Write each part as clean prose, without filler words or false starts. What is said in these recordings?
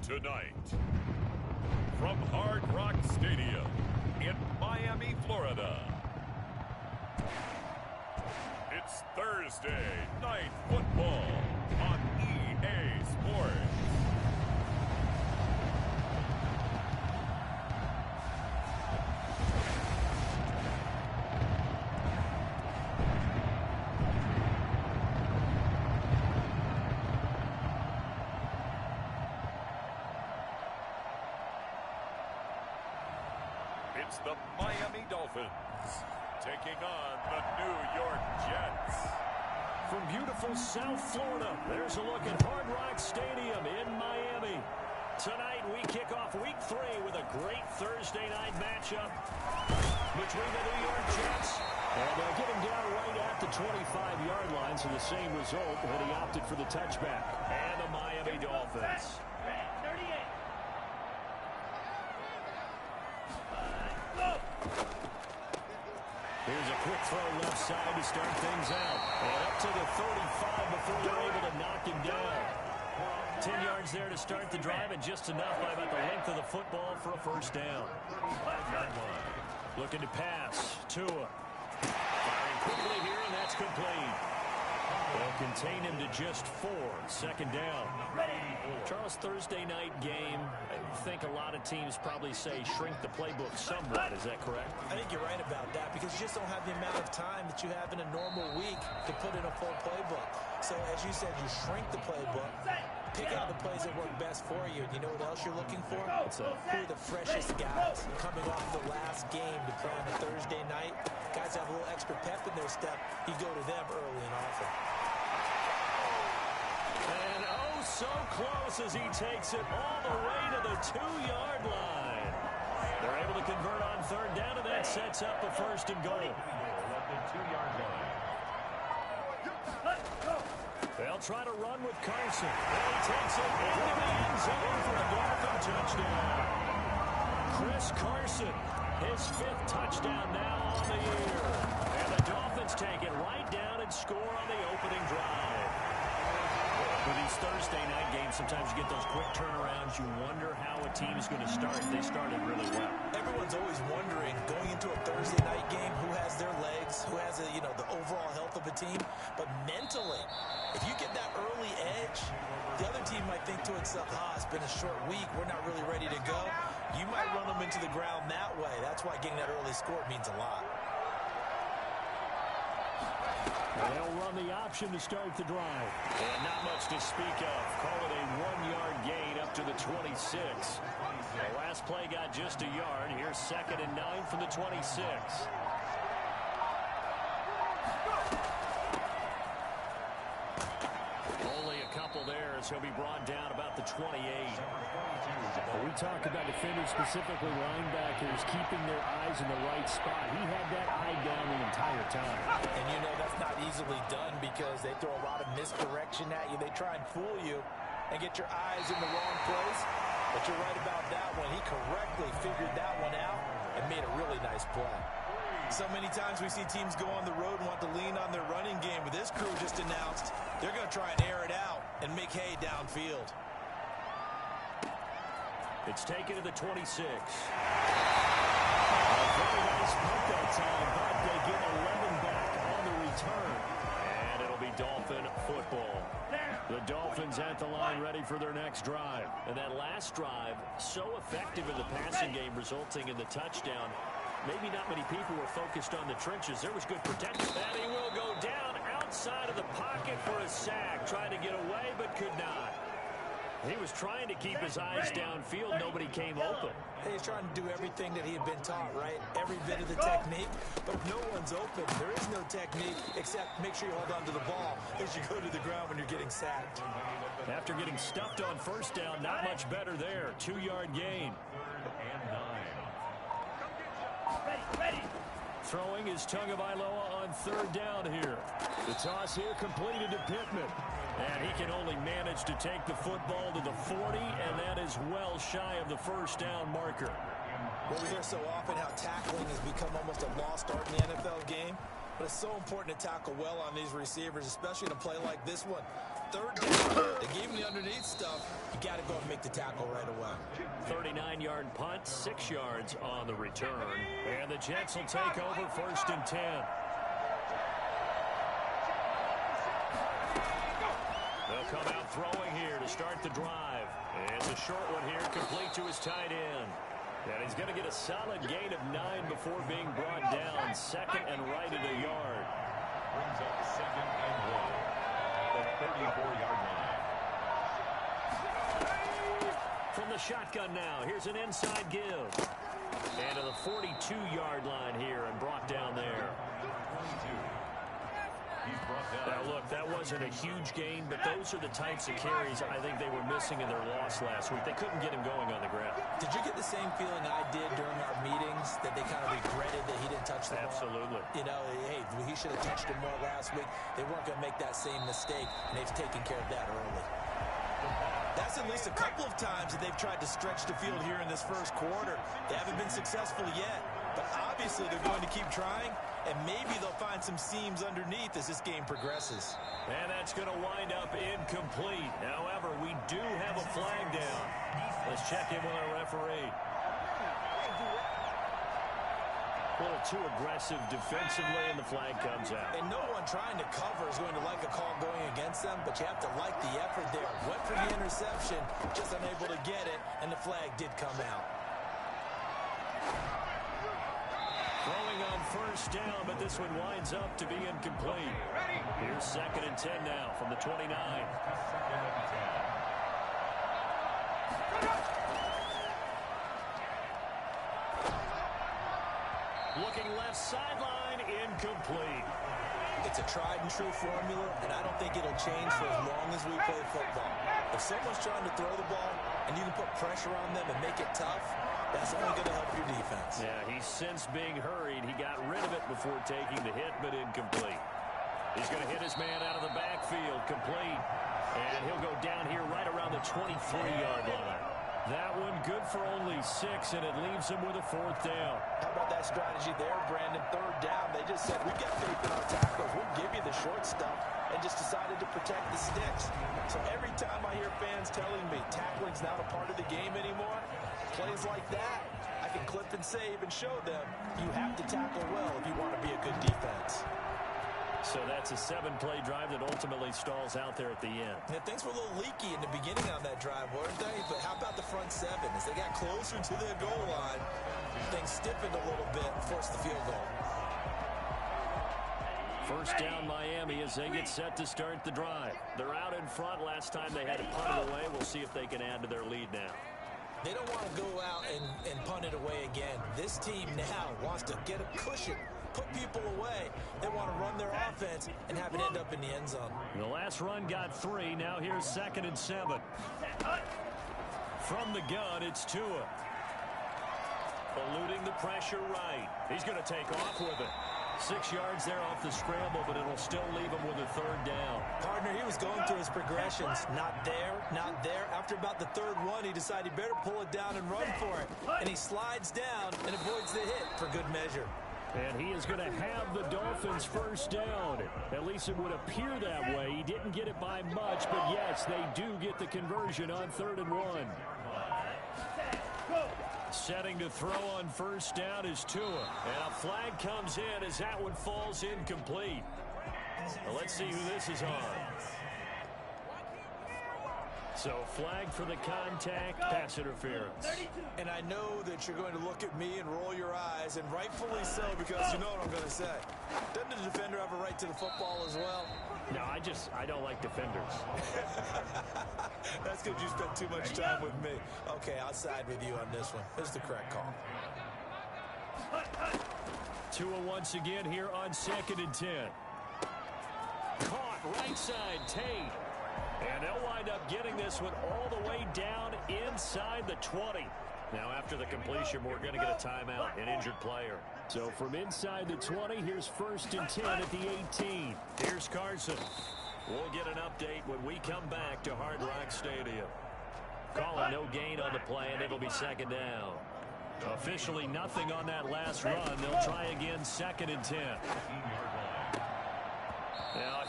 Tonight, from Hard Rock Stadium in Miami, Florida, it's Thursday Night Football on EA Sports. It's the Miami Dolphins taking on the New York Jets. From beautiful South Florida, there's a look at Hard Rock Stadium in Miami. Tonight we kick off Week 3 with a great Thursday night matchup between the New York Jets. And they're getting down right at the 25-yard line, so the same result, but he opted for the touchback. And the Miami Dolphins. Here's a quick throw left side to start things out. And up to the 35 before they're able to knock him down. 10 yards there to start the drive, and just enough by about the length of the football for a first down. Looking to pass. Tua. Firing quickly here, and that's complete. They'll contain him to just 4. Second down. Charles, Thursday night game. I think a lot of teams probably say shrink the playbook somewhat. Is that correct? I think you're right about that because you just don't have the amount of time that you have in a normal week to put in a full playbook. So as you said, you shrink the playbook, pick out the plays that work best for you. And you know what else you're looking for? Who are the freshest guys coming off the last game to play on a Thursday night? Guys have a little extra pep in their step. You go to them early and often. And oh, so close as he takes it all the way to the 2-yard line. They're able to convert on third down, and that sets up a first and goal. They'll try to run with Carson. And he takes it into the end zone for a Dolphin touchdown. Chris Carson, his 5th touchdown now on the year. And the Dolphins take it right down and score on the opening drive. For these Thursday night games, sometimes you get those quick turnarounds. You wonder how a team is going to start. They started really well. Everyone's always wondering, going into a Thursday night game, who has their legs, who has, the overall health of a team. But mentally, if you get that early edge, the other team might think to itself, it's been a short week. We're not really ready to go. You might run them into the ground that way. That's why getting that early score means a lot. They'll run the option to start the drive. And not much to speak of. Call it a 1-yard gain up to the 26. The last play got just a yard. Here's 2nd and 9 from the 26. Only a couple there as he'll be brought down about the 28. We talk about defenders, specifically linebackers, keeping their eyes in the right spot. He had that eye down the entire time. And you know that's not easily done because they throw a lot of misdirection at you. They try and fool you and get your eyes in the wrong place. But you're right about that one. He correctly figured that one out and made a really nice play. So many times we see teams go on the road and want to lean on their running game. But this crew just announced they're going to try and air it out and make hay downfield. It's taken to the 26. A very nice punt that time, but they get 11 back on the return. And it'll be Dolphin football. The Dolphins at the line ready for their next drive. And that last drive, so effective in the passing game, resulting in the touchdown. Maybe not many people were focused on the trenches. There was good protection. And he will go down outside of the pocket for a sack. Trying to get away, but could not. He was trying to keep his eyes downfield. Nobody came open. He's trying to do everything that he had been taught, right? Every bit of the technique. But if no one's open, there is no technique except make sure you hold on to the ball as you go to the ground when you're getting sacked. After getting stuffed on first down, not much better there. 2-yard gain. Ready. Throwing is Tagovailoa on third down here. The toss here completed to Pittman. And he can only manage to take the football to the 40, and that is well shy of the first down marker. Well, we hear so often how tackling has become almost a lost art in the NFL game. But it's so important to tackle well on these receivers, especially in a play like this one. Third down, they gave him the underneath stuff. You got to go and make the tackle right away. 39-yard punt, 6 yards on the return. And the Jets will take over 1st and 10. They'll come out throwing here to start the drive. And the short one here, complete to his tight end. And he's going to get a solid gain of 9 before being brought down. 2nd and right at a yard. Brings up 2nd and 1. The 34-yard line. From the shotgun now, here's an inside give. And to the 42-yard line here and brought down there. 22. He's brought down. Now, look, that wasn't a huge gain, but those are the types of carries I think they were missing in their loss last week. They couldn't get him going on the ground. Did you get the same feeling I did during our meetings, that they kind of regretted that he didn't touch the ball? Absolutely. You know, hey, he should have touched him more last week. They weren't going to make that same mistake, and they've taken care of that early. That's at least a couple of times that they've tried to stretch the field here in this first quarter. They haven't been successful yet, but obviously they're going to keep trying, and maybe they'll find some seams underneath as this game progresses. And that's going to wind up incomplete. However, we do have a flag down. Let's check in with our referee. A little too aggressive defensively, and the flag comes out. And no one trying to cover is going to like a call going against them, but you have to like the effort there. Went for the interception, just unable to get it, and the flag did come out. Throwing on 1st down, but this one winds up to be incomplete. Here's 2nd and 10 now from the 29. 2nd and 10. Looking left sideline, incomplete. It's a tried and true formula, and I don't think it'll change for as long as we play football. If someone's trying to throw the ball and you can put pressure on them and make it tough, that's only going to help your defense. Yeah, he's since being hurried. He got rid of it before taking the hit, but incomplete. He's going to hit his man out of the backfield, complete. And he'll go down here right around the 23-yard line. That one good for only 6, and it leaves him with a 4th down. How about that strategy there, Brandon? 3rd down, they just said, we've got faith in our tacklers. We'll give you the short stuff, and just decided to protect the sticks. So every time I hear fans telling me tackling's not a part of the game anymore, plays like that, I can clip and save and show them you have to tackle well if you want to be a good defense. So that's a 7-play drive that ultimately stalls out there at the end. Yeah, things were a little leaky in the beginning on that drive, weren't they? But how about the front 7? As they got closer to their goal line, things stiffened a little bit and forced the field goal. 1st down Miami as they get set to start the drive. They're out in front. Last time they had to punt it away. We'll see if they can add to their lead now. They don't want to go out and punt it away again. This team now wants to get a cushion, put people away. They want to run their offense and have it end up in the end zone. The last run got 3. Now here's 2nd and 7. From the gun, it's Tua. Eluding the pressure right. He's going to take off with it. 6 yards there off the scramble, but it'll still leave him with a 3rd down. Partner, he was going through his progressions. Not there, not there. After about the 3rd one, he decided he better pull it down and run for it. And he slides down and avoids the hit for good measure. And he is going to have the Dolphins' 1st down. At least it would appear that way. He didn't get it by much, but yes, they do get the conversion on 3rd and 1. Setting to throw on 1st down is Tua. And a flag comes in as that one falls incomplete. Well, let's see who this is on. So flag for the contact, pass interference. And I know that you're going to look at me and roll your eyes, and rightfully so, because you know what I'm going to say. Doesn't the defender have a right to the football as well? No, I don't like defenders. That's because you spent too much time with me. Okay, I'll side with you on this one. This is the correct call. Tua once again here on 2nd and 10. Caught right side, Tate. And they'll wind up getting this one all the way down inside the 20. Now, after the completion, we're going to get a timeout, an injured player. So from inside the 20, here's 1st and 10 at the 18. Here's Carson. We'll get an update when we come back to Hard Rock Stadium. Calling no gain on the play, and it'll be 2nd down. Officially nothing on that last run. They'll try again 2nd and 10.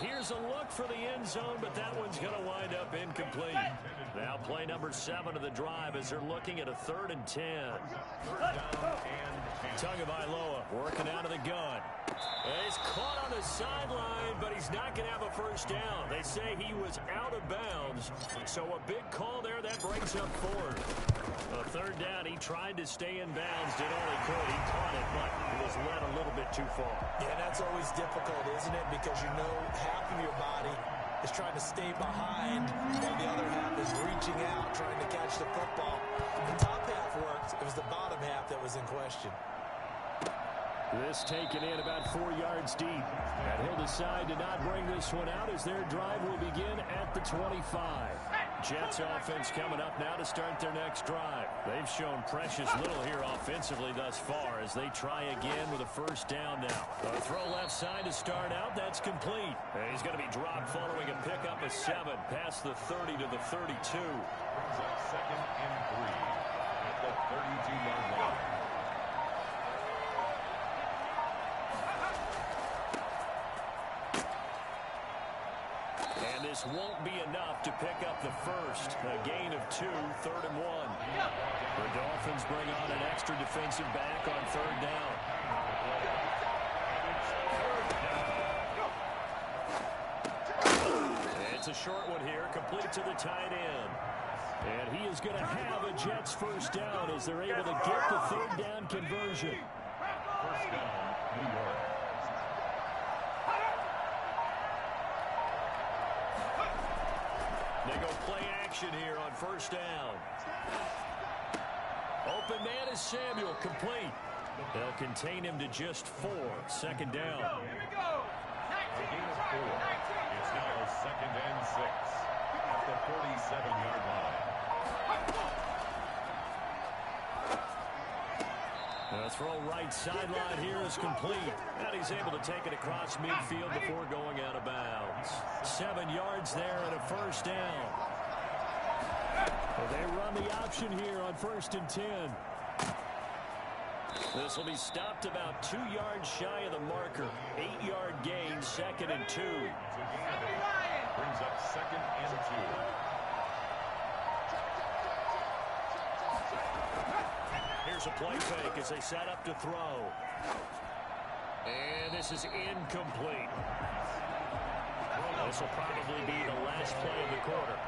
here's a look for the end zone, but that one's going to wind up incomplete. Now play number 7 of the drive as they're looking at a 3rd and 10. Tagovailoa working out of the gun. He's caught on the sideline, but he's not going to have a first down. They say he was out of bounds, so a big call there. That brings up 4th. A 3rd down, he tried to stay in bounds, did all he could. He caught it, but it was led a little bit too far. Yeah, that's always difficult, isn't it? Because you know half of your body is trying to stay behind, while the other half is reaching out, trying to catch the football. The top half worked. It was the bottom half that was in question. This taken in about 4 yards deep. And he'll decide to not bring this one out as their drive will begin at the 25. Jets offense coming up now to start their next drive. They've shown precious little here offensively thus far as they try again with a first down now. A throw left side to start out. That's complete. And he's going to be dropped following a pickup of 7 past the 30 to the 32. 2nd and 3 at the 32-yard line. And this won't be enough to pick up the first. A gain of 2, 3rd and 1. The Dolphins bring on an extra defensive back on 3rd down. It's a short one here, complete to the tight end. And he is going to have a Jets first down as they're able to get the 3rd down conversion. First down, New York. They go play action here on first down. Open man is Samuel, complete. They'll contain him to just 4. 2nd down. A gain of 4. It's now 2nd and 6 at the 47-yard line. The throw right sideline here is complete. And he's able to take it across midfield before going out of bounds. 7 yards there and a first down. They run the option here on 1st and 10. This will be stopped about 2 yards shy of the marker. 8-yard gain, 2nd and 2. Brings up 2nd and 2. Here's a play fake as they set up to throw. And this is incomplete. This will probably be the last play of the quarter.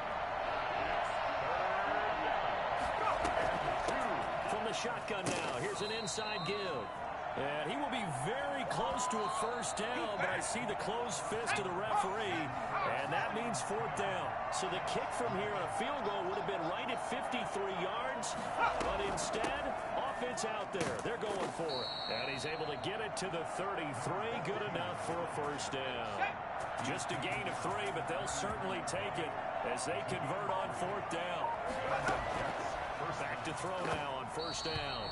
From the shotgun now, here's an inside give. And he will be very close to a first down, but I see the closed fist of the referee, and that means 4th down. So the kick from here on a field goal would have been right at 53 yards, but instead, offense out there. They're going for it. And he's able to get it to the 33. Good enough for a first down. Just a gain of 3, but they'll certainly take it as they convert on 4th down. Back to throw now on first down.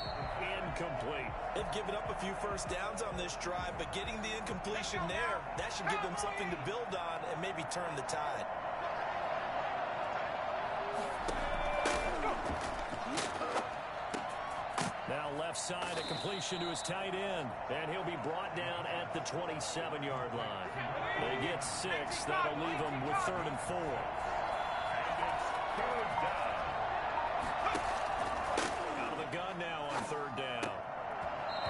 Incomplete. They've given up a few first downs on this drive, but getting the incompletion there, that should give them something to build on and maybe turn the tide. Now left side, a completion to his tight end, and he'll be brought down at the 27-yard line. They get 6. That'll leave them with 3rd and 4. Out of the gun now on 3rd down.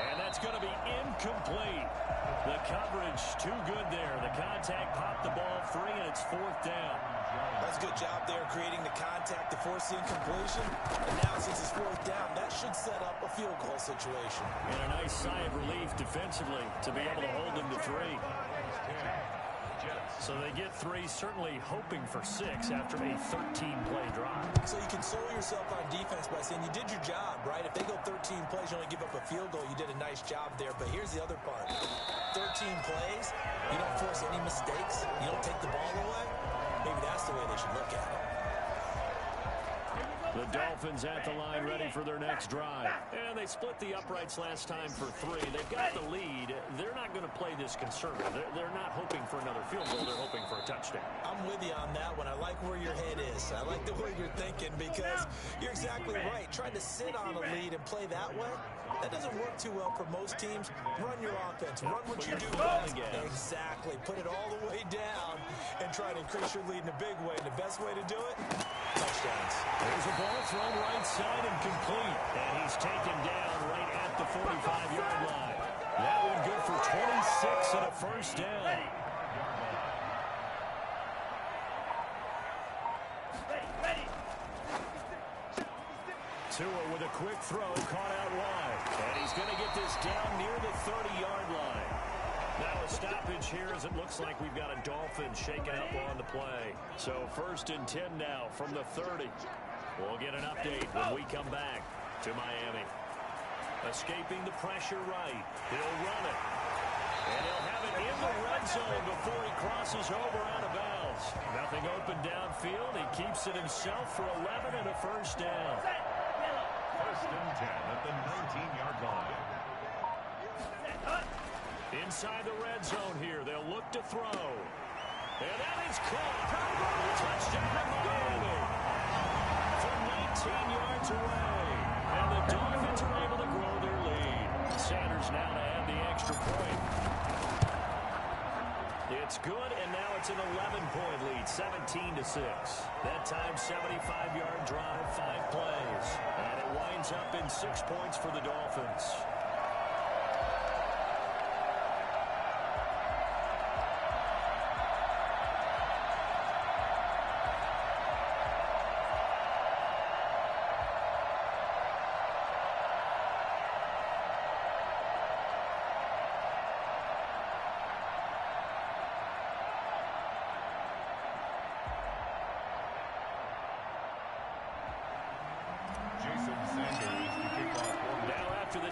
And that's going to be incomplete. The coverage too good there. The contact popped the ball free, and it's 4th down. That's a good job there creating the contact to force the incompletion. And now since it's 4th down, that should set up a field goal situation. And a nice sigh of relief defensively to be able to hold them to 3. So they get 3, certainly hoping for 6 after a 13-play drive. So you console yourself on defense by saying you did your job, right? If they go 13 plays, you only give up a field goal, you did a nice job there. But here's the other part. 13 plays, you don't force any mistakes, you don't take the ball away. Maybe that's the way they should look at it. The Dolphins at the line ready for their next drive. And they split the uprights last time for 3. They've got the lead. They're not going to play this conservative. They're not hoping for another field goal. They're hoping for a touchdown. I'm with you on that one. I like where your head is. I like the way you're thinking because you're exactly right. Trying to sit on a lead and play that way, that doesn't work too well for most teams. Run your offense. Run what you do best. Exactly. Put it all the way down and try to increase your lead in a big way. And the best way to do it, touchdowns. There's a ball thrown right side and complete. And he's taken down right at the 45-yard line. That one good for 26 and a first down. Tua with a quick throw, caught out wide. And he's going to get this down near the 30-yard line. Now a stoppage here as it looks like we've got a Dolphin shaking up on the play. So 1st and 10 now from the 30. We'll get an update when we come back to Miami. Escaping the pressure right. He'll run it. And he'll have it in the red zone before he crosses over out of bounds. Nothing open downfield. He keeps it himself for 11 and a first down. 1st and 10 at the 19-yard line. Inside the red zone here. They'll look to throw. And that is caught. Touchdown Miami. From 19 yards away. And the Dolphins are able to grow their lead. Sanders now to add the extra point. It's good, and now it's an 11-point lead, 17-6. That time, 75-yard drive, 5 plays. And it winds up in 6 points for the Dolphins.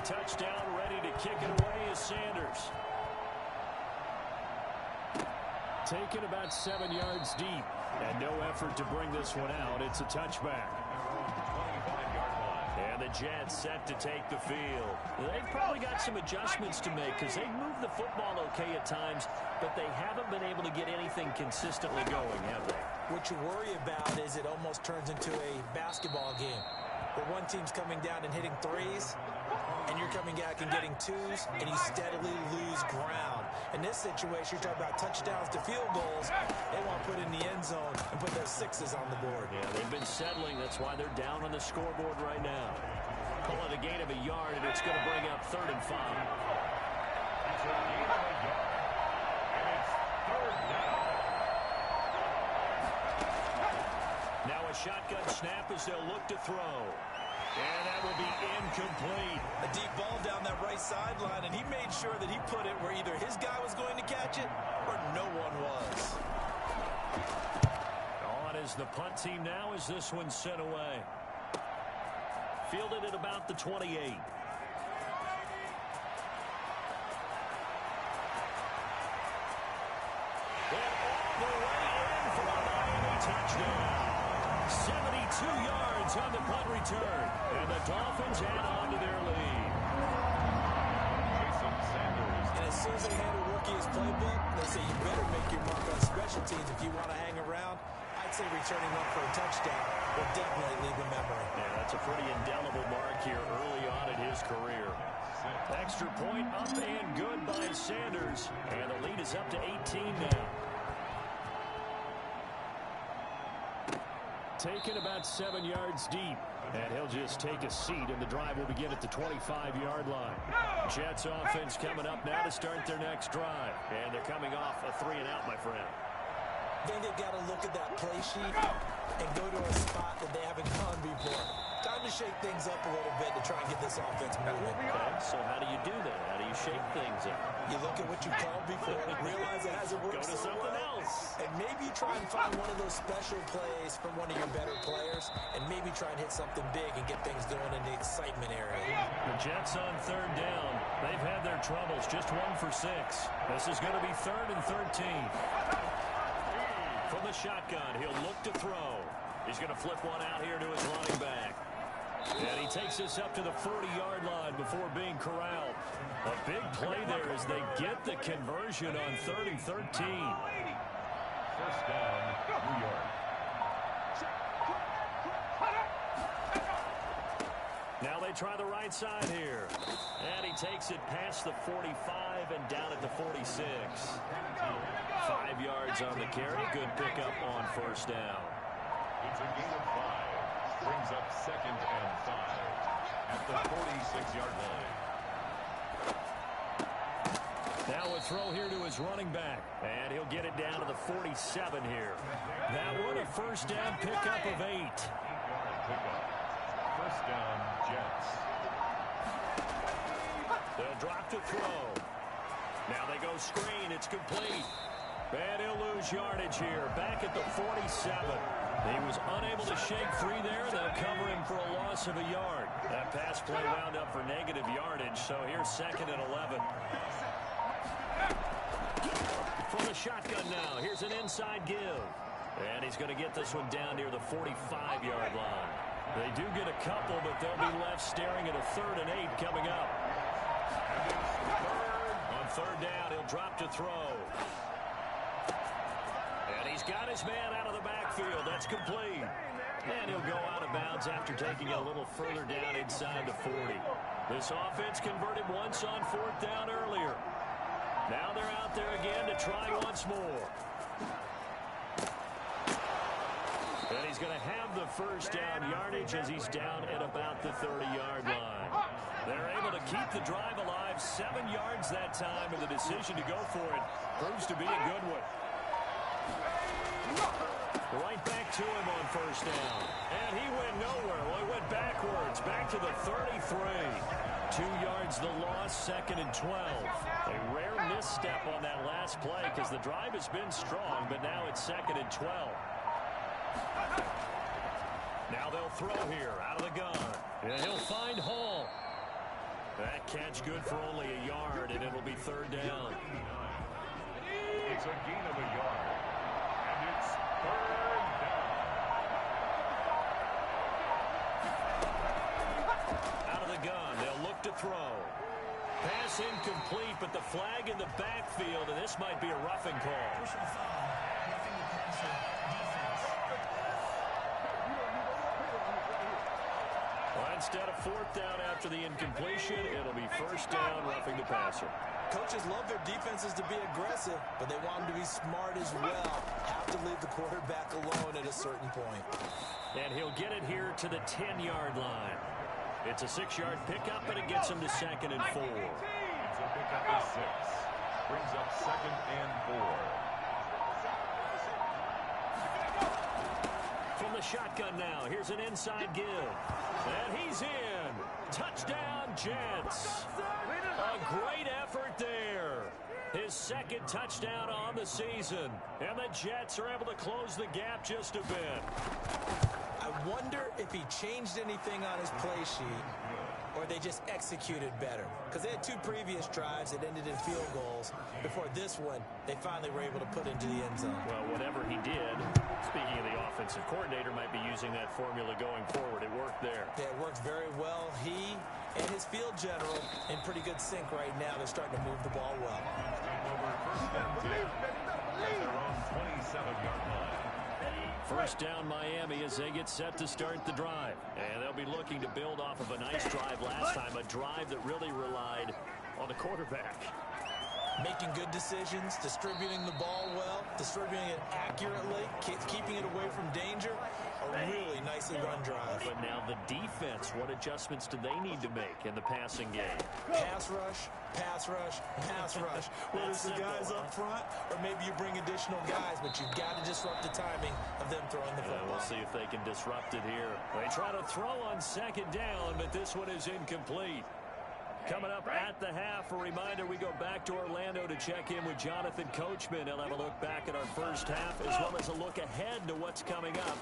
Touchdown, ready to kick it away is Sanders. Taken about 7 yards deep. And no effort to bring this one out. It's a touchback. And the Jets set to take the field. They've probably got some adjustments to make because they've moved the football okay at times, but they haven't been able to get anything consistently going, have they? What you worry about is it almost turns into a basketball game where one team's coming down and hitting threes, and you're coming back and getting twos, and you steadily lose ground. In this situation, you're talking about touchdowns to field goals. They want to put in the end zone and put their 6s on the board. Yeah, they've been settling. That's why they're down on the scoreboard right now. Call it a gain of a yard, and it's going to bring up 3rd and 5. It's a gain of a yard, and it's 3rd down. Now a shotgun snap as they'll look to throw. And that will be incomplete. A deep ball down that right sideline, and he made sure that he put it where either his guy was going to catch it or no one was. On is the punt team now as this one's sent away. Fielded at about the 28. And all the way in for a Miami touchdown. 72 yards on the punt return. And the Dolphins add on to their lead. Jason Sanders. And as soon as they hand a rookie his playbook, they say you better make your mark on special teams if you want to hang around. I'd say returning one for a touchdown will definitely leave a memory. Yeah, that's a pretty indelible mark here early on in his career. Extra point up and good by Sanders. And the lead is up to 18 now. Taken about 7 yards deep. And he'll just take a seat, and the drive will begin at the 25-yard line. Jets offense coming up now to start their next drive. And they're coming off a 3-and-out, my friend. I think they've got to look at that play sheet and go to a spot that they haven't gone before. Time to shake things up a little bit to try and get this offense moving. Okay, so how do you do that? How do you shake things up? You look at what you called before, realize it hasn't worked Go to so something well, else. and maybe try and find one of those special plays from one of your better players, and maybe try and hit something big and get things going in the excitement area. The Jets on 3rd down. They've had their troubles, just 1 for 6. This is going to be 3rd and 13. From the shotgun, he'll look to throw. He's going to flip one out here to his running back. And he takes this up to the 40-yard line before being corralled. A big play there as they get the conversion on 3rd and 13. First down, New York. Now they try the right side here. And he takes it past the 45 and down at the 46. 5 yards on the carry. Good pickup on first down. It's a gain of 5. Brings up 2nd and 5 at the 46-yard line. Now a throw here to his running back. And he'll get it down to the 47 here. That one a first down pickup of 8. Pickup. First down, Jets. They'll drop to throw. Now they go screen. It's complete. And he'll lose yardage here. Back at the 47. He was unable to shake free there. They'll cover him for a loss of a yard. That pass play wound up for negative yardage. So here's 2nd and 11. From the shotgun now. Here's an inside give. And he's going to get this one down near the 45-yard line. They do get a couple, but they'll be left staring at a 3rd and 8 coming up. On 3rd down, he'll drop to throw. And he's got his man out of the backfield. That's complete. And he'll go out of bounds after taking it a little further down inside the 40. This offense converted once on 4th down earlier. Now they're out there again to try once more. And he's going to have the first down yardage as he's down at about the 30-yard line. They're able to keep the drive alive. 7 yards that time, and the decision to go for it proves to be a good one. Right back to him on first down. And he went nowhere. Well, he went backwards. Back to the 33. 2 yards the loss, 2nd and 12. A rare misstep on that last play because the drive has been strong, but now it's 2nd and 12. Now they'll throw here out of the gun. And he'll find Hall. That catch good for only a yard, and it'll be 3rd down. It's a gain of a yard. And it's 3rd down. Out of the gun, they'll look to throw. Pass incomplete, but the flag in the backfield, and this might be a roughing call. Well, instead of 4th down after the incompletion, it'll be first down, roughing the passer. Coaches love their defenses to be aggressive, but they want them to be smart as well. Have to leave the quarterback alone at a certain point. And he'll get it here to the 10-yard line. It's a 6-yard pickup, but it gets him to 2nd and 4. It's a pickup of 6. Brings up 2nd and 4. From the shotgun now, here's an inside give. And he's in. Touchdown, Jets. A great effort there. His 2nd touchdown on the season. And the Jets are able to close the gap just a bit. I wonder if he changed anything on his play sheet or they just executed better. Because they had 2 previous drives that ended in field goals. Before this one, they finally were able to put into the end zone. Well, whatever he did, speaking of the offensive coordinator, might be using that formula going forward. It worked there. Yeah, it worked very well. He and his field general in pretty good sync right now. They're starting to move the ball well. Over 1st and 10 at their own 27-yard line. First down Miami as they get set to start the drive. And they'll be looking to build off of a nice drive last time, a drive that really relied on the quarterback. Making good decisions, distributing the ball well, distributing it accurately, keeping it away from danger. A really nicely run drive. But now the defense, what adjustments do they need to make in the passing game? Pass rush, pass rush, pass rush. Whether it's the guys up front or maybe you bring additional guys, but you've got to disrupt the timing of them throwing the football. We'll see if they can disrupt it here. They try to throw on 2nd down, but this one is incomplete. Coming up at the half, a reminder, we go back to Orlando to check in with Jonathan Coachman. He'll have a look back at our first half as well as a look ahead to what's coming up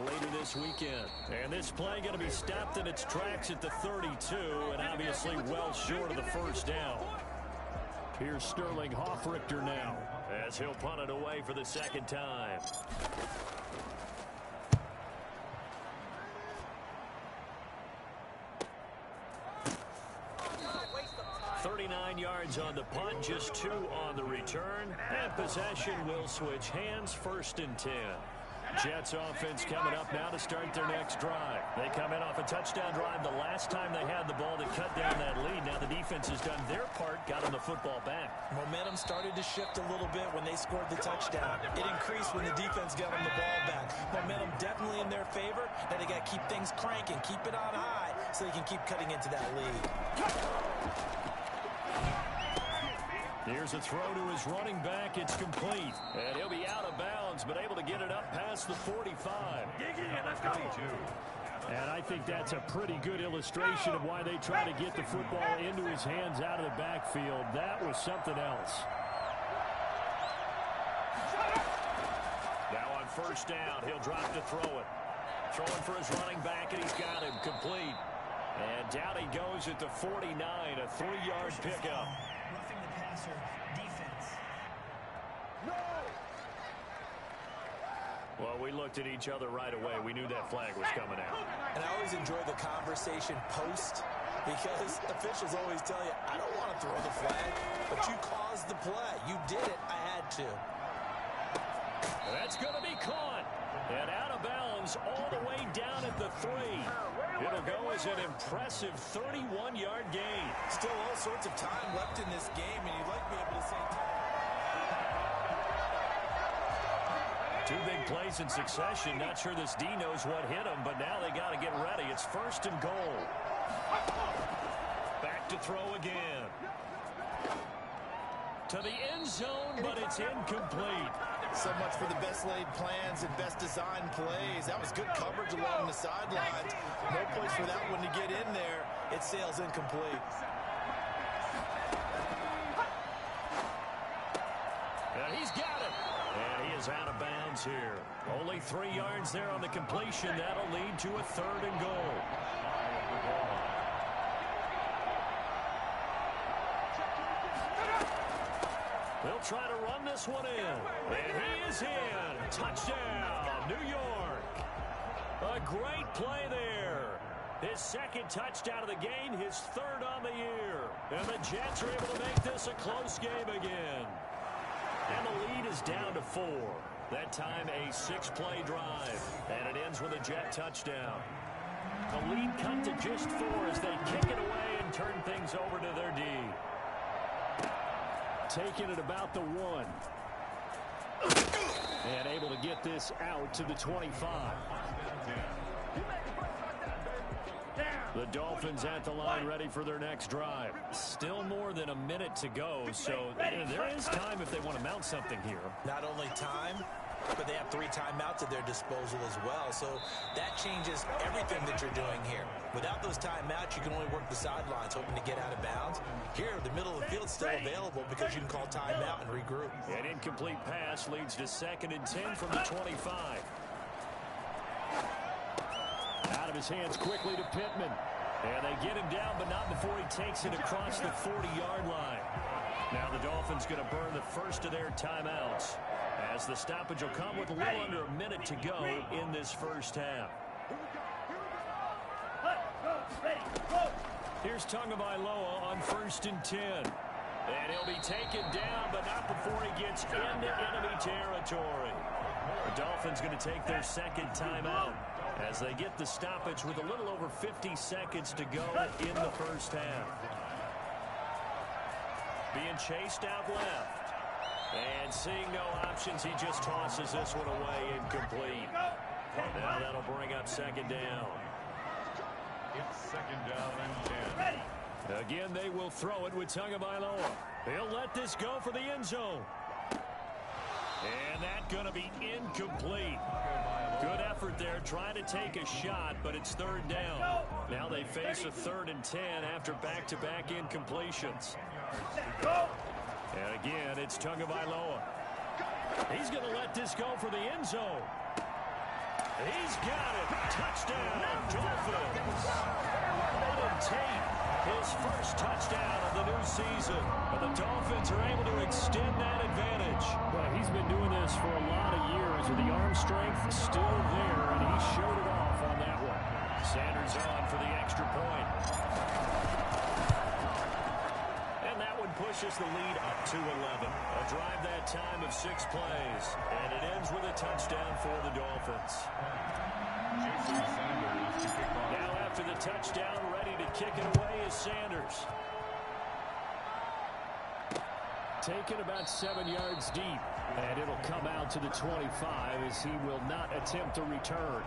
later this weekend. And this play going to be stopped in its tracks at the 32 and obviously well short of the first down. Here's Sterling Hoffrichter now as he'll punt it away for the 2nd time. 39 yards on the punt, just 2 on the return. And possession will switch hands, 1st and 10. Jets offense coming up now to start their next drive. They come in off a touchdown drive the last time they had the ball to cut down that lead. Now the defense has done their part, got them the football back. Momentum started to shift a little bit when they scored the touchdown. It increased when the defense got them the ball back. Momentum definitely in their favor. Now they got to keep things cranking, keep it on high so they can keep cutting into that lead. Here's a throw to his running back. It's complete. And he'll be out of bounds, but able to get it up past the 45. Let's go. And I think that's a pretty good illustration of why they try to get the football into his hands out of the backfield. That was something else. Now on 1st down, he'll drop to throw it. Throwing for his running back, and he's got him complete. And down he goes at the 49, a 3-yard pickup. Roughing the passer defense. Well, we looked at each other right away. We knew that flag was coming out. And I always enjoy the conversation post because officials always tell you, I don't want to throw the flag, but you caused the play. You did it. I had to. That's going to be caught. And out of bounds all the way down at the 3. It'll go as an impressive 31-yard gain. Still all sorts of time left in this game, and you'd like to be able to say... 2 big plays in succession. Not sure this D knows what hit him, but now they got to get ready. It's 1st and goal. Back to throw again. To the end zone, but it's incomplete. So much for the best laid plans and best designed plays. That was good coverage along the sidelines. No place for that one to get in there. It sails incomplete. And he's got it. And he is out of bounds here. Only 3 yards there on the completion. That'll lead to a 3rd and goal. They'll try to run this one in. And he is in. Touchdown, New York. A great play there. His 2nd touchdown of the game, his 3rd on the year. And the Jets are able to make this a close game again. And the lead is down to 4. That time a 6-play drive. And it ends with a Jet touchdown. The lead cut to just 4 as they kick it away and turn things over to their D. Taking it about the 1. And able to get this out to the 25. The Dolphins at the line ready for their next drive. Still more than a minute to go, so there is time if they want to mount something here. Not only time, but they have 3 timeouts at their disposal as well, so that changes everything that you're doing here. Without those timeouts, you can only work the sidelines, hoping to get out of bounds. Here, the middle of the field is still available because you can call timeout and regroup. An incomplete pass leads to 2nd and 10 from the 25. Out of his hands quickly to Pittman. And they get him down, but not before he takes it across the 40-yard line. Now the Dolphins going to burn the first of their timeouts, as the stoppage will come with a little under a minute to go in this first half. Here's Tagovailoa on 1st and 10. And he'll be taken down, but not before he gets into enemy territory. The Dolphins going to take their 2nd timeout as they get the stoppage with a little over 50 seconds to go in the first half. Being chased out left. And seeing no options, he just tosses this one away incomplete. Now that'll bring up 2nd down. It's 2nd down and 10. Again, they will throw it with Tagovailoa. He'll let this go for the end zone. And that's going to be incomplete. Good effort there, trying to take a shot, but it's 3rd down. Now they face a 3rd and 10 after back-to-back incompletions. And again, it's Tagovailoa. He's going to let this go for the end zone. He's got it. Touchdown, Dolphins. Auden Tate, his first touchdown of the new season. And the Dolphins are able to extend that advantage. Well, he's been doing this for a lot of years with the arm strength still there, and he showed it off on that one. Sanders on for the extra point. pushes the lead up to 11. A drive that time of 6 plays. And it ends with a touchdown for the Dolphins. Jason Sanders to kick off. Now after the touchdown, ready to kick it away is Sanders. Taken about 7 yards deep. And it'll come out to the 25 as he will not attempt to return.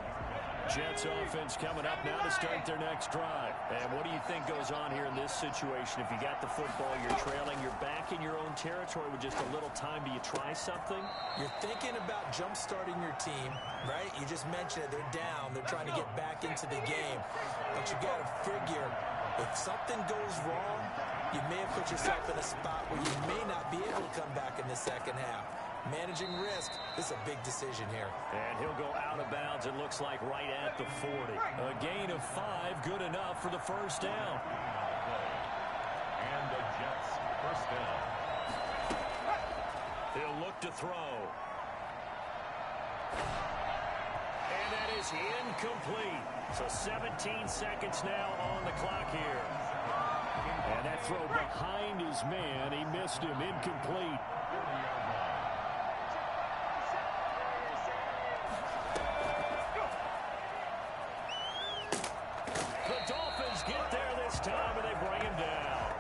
Jets offense coming up now to start their next drive. And what do you think goes on here in this situation? If you got the football, you're trailing, you're back in your own territory with just a little time. Do you try something? You're thinking about jump-starting your team, right? You just mentioned it. They're down. They're trying to get back into the game. But you got to figure, if something goes wrong, you may have put yourself in a spot where you may not be able to come back in the second half. Managing risk, this is a big decision here. And he'll go out of bounds, it looks like, right at the 40. A gain of 5, good enough for the first down. And the Jets first down. He'll look to throw. And that is incomplete. So 17 seconds now on the clock here. And that throw behind his man, he missed him, incomplete. Get there this time, and they bring him down.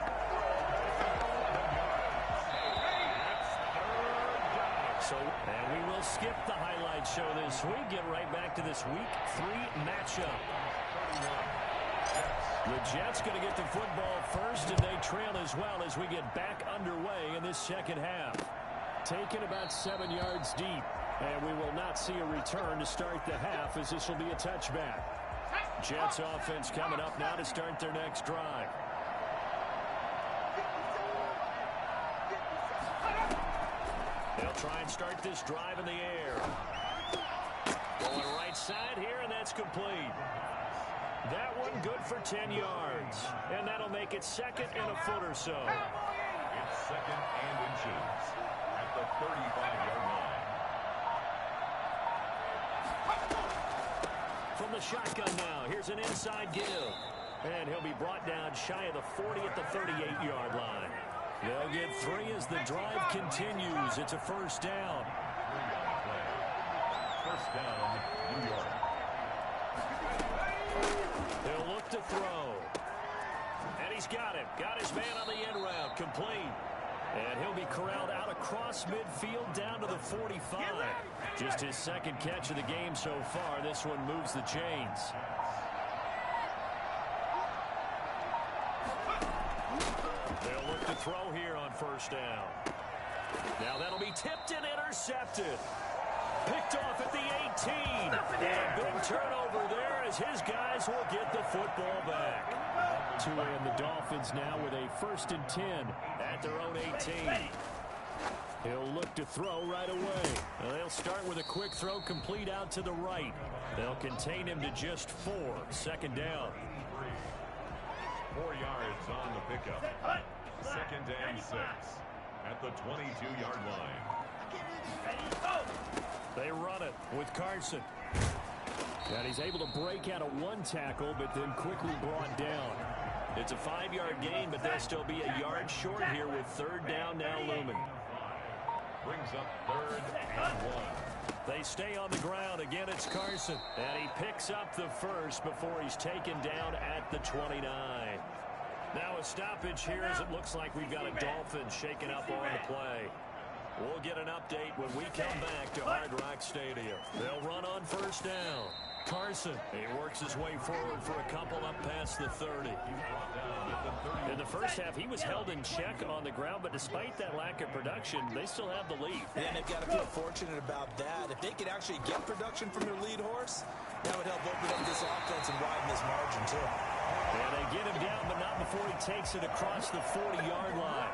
And we will skip the highlight show this week. Get right back to this Week 3 matchup. The Jets going to get the football first, and they trail as well as we get back underway in this second half. Taken about 7 yards deep, and we will not see a return to start the half as this will be a touchback. Jets offense coming up now to start their next drive. They'll try and start this drive in the air. Going right side here, and that's complete. That one good for 10 yards. And that'll make it second and a foot or so. It's second and inches at the 35-yard line. From the shotgun now, here's an inside give. And he'll be brought down shy of the 40 at the 38-yard line. They'll get 3 as the drive continues. It's a first down. First down, New York. He'll look to throw. And he's got it. Got his man on the end route. Complete. And he'll be corralled out across midfield down to the 45. Just his second catch of the game so far. This one moves the chains. They'll look to throw here on first down. Now that'll be tipped and intercepted. Picked off at the 18. And a big turnover there as his guys will get the football back. Tua and the Dolphins now with a 1st and 10 at their own 18. He'll look to throw right away. They'll start with a quick throw complete out to the right. They'll contain him to just 4. Second down. 4 yards on the pickup. Second and 6 at the 22-yard line. They run it with Carson. And he's able to break out of one tackle, but then quickly brought down. It's a 5-yard gain, but they'll still be a yard short here with third down now looming. Brings up 3rd and 1. They stay on the ground. Again, it's Carson. And he picks up the first before he's taken down at the 29. Now a stoppage here as it looks like we've got a Dolphin shaking up on the play. We'll get an update when we come back to Hard Rock Stadium. They'll run on first down. Carson, he works his way forward for a couple up past the 30. In the first half, he was held in check on the ground, but despite that lack of production, they still have the lead. And they've got to feel fortunate about that. If they could actually get production from their lead horse, that would help open up this offense and widen this margin, too. And they get him down, but not before he takes it across the 40-yard line.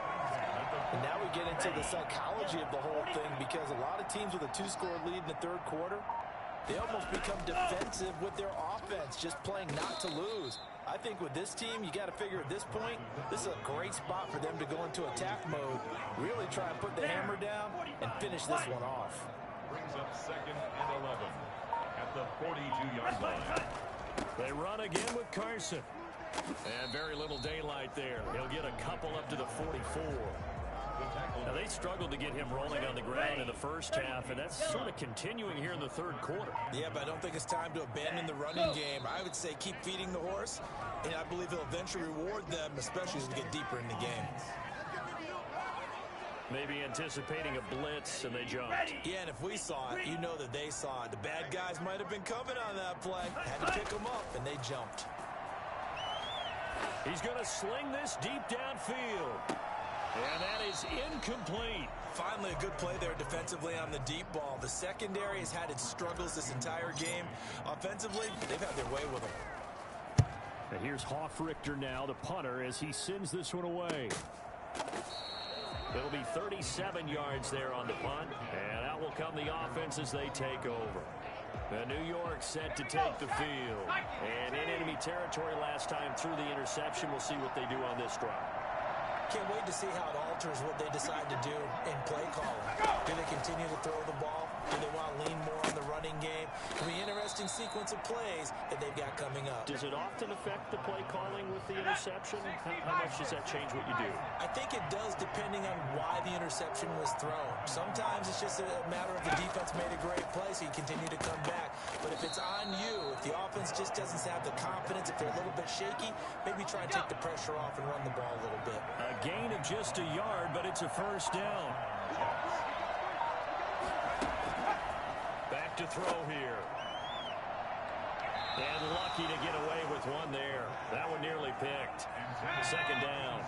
And now we get into the psychology of the whole thing, because a lot of teams with a 2-score lead in the third quarter, they almost become defensive with their offense, just playing not to lose. I think with this team, you got to figure at this point, this is a great spot for them to go into attack mode, really try and put the hammer down and finish this one off. Brings up 2nd and 11 at the 42-yard line. They run again with Carson. And very little daylight there. He'll get a couple up to the 44. Now, they struggled to get him rolling on the ground in the first half, and that's sort of continuing here in the third quarter. Yeah, but I don't think it's time to abandon the running game. I would say keep feeding the horse, and I believe he'll eventually reward them, especially as we get deeper in the game. Maybe anticipating a blitz, and they jumped. Yeah, and if we saw it, you know that they saw it. The bad guys might have been coming on that play. Had to pick them up, and they jumped. He's going to sling this deep downfield. And that is incomplete. Finally, a good play there defensively on the deep ball. The secondary has had its struggles this entire game. Offensively, they've had their way with them. And here's Hofrichter now, the punter, as he sends this one away. It'll be 37 yards there on the punt. And out will come the offense as they take over. The New York set to take the field. And in enemy territory last time through the interception. We'll see what they do on this drive. Can't wait to see how it alters what they decide to do in play calling. Do they continue to throw the ball? Do they want to lean more on the running game? It'll be an interesting sequence of plays that they've got coming up. Does it often affect the play calling with the interception? How much does that change what you do? I think it does, depending on why the interception was thrown. Sometimes it's just a matter of the defense made a great play, so you continue to come back. But if it's on you, if the offense just doesn't have the confidence, if they're a little bit shaky, maybe try and take the pressure off and run the ball a little bit. A gain of just a yard, but it's a first down. Back to throw here. And lucky to get away with one there. That one nearly picked. Second down.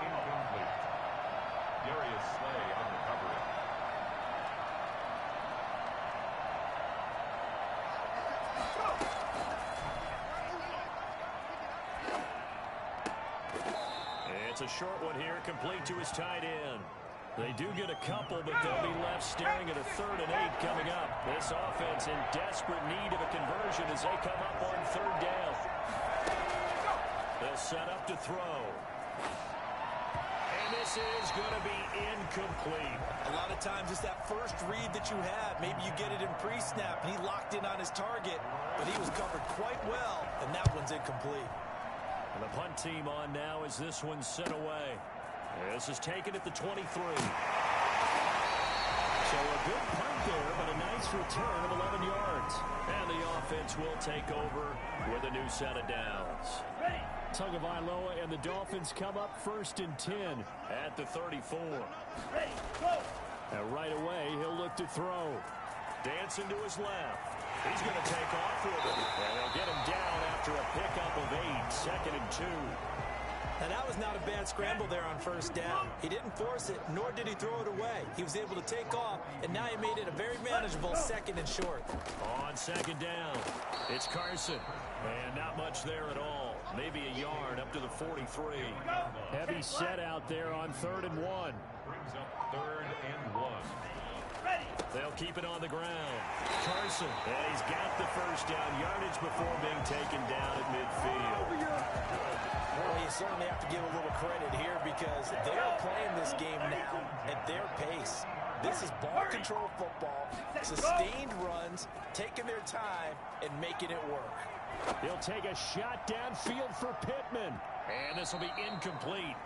Incomplete. Darius Slay on recovery. It's a short one here, complete to his tight end. They do get a couple, but they'll be left staring at a 3rd and 8 coming up. This offense in desperate need of a conversion as they come up on 3rd down. They'll set up to throw. And this is going to be incomplete. A lot of times it's that first read that you have. Maybe you get it in pre-snap, and he locked in on his target, but he was covered quite well, and that one's incomplete. And the punt team on now as this one's sent away. This is taken at the 23. So a good punt there, but a nice return of 11 yards. And the offense will take over with a new set of downs. Tagovailoa and the Dolphins come up 1st and 10 at the 34. And right away, he'll look to throw. Dancing to his left. He's going to take off with it. And they'll get him down after a pickup of 8, 2nd and 2. Now, that was not a bad scramble there on 1st down. He didn't force it, nor did he throw it away. He was able to take off, and now he made it a very manageable 2nd and short. On 2nd down, it's Carson. And not much there at all. Maybe a yard up to the 43. Heavy set out there on 3rd and 1. Brings up 3rd and 1. They'll keep it on the ground. Carson, and he's got the 1st down yardage before being taken down at midfield. Well, you certainly have to give a little credit here because they're playing this game now at their pace. This is ball control football, sustained runs, taking their time, and making it work. He'll take a shot downfield for Pittman. And this will be incomplete.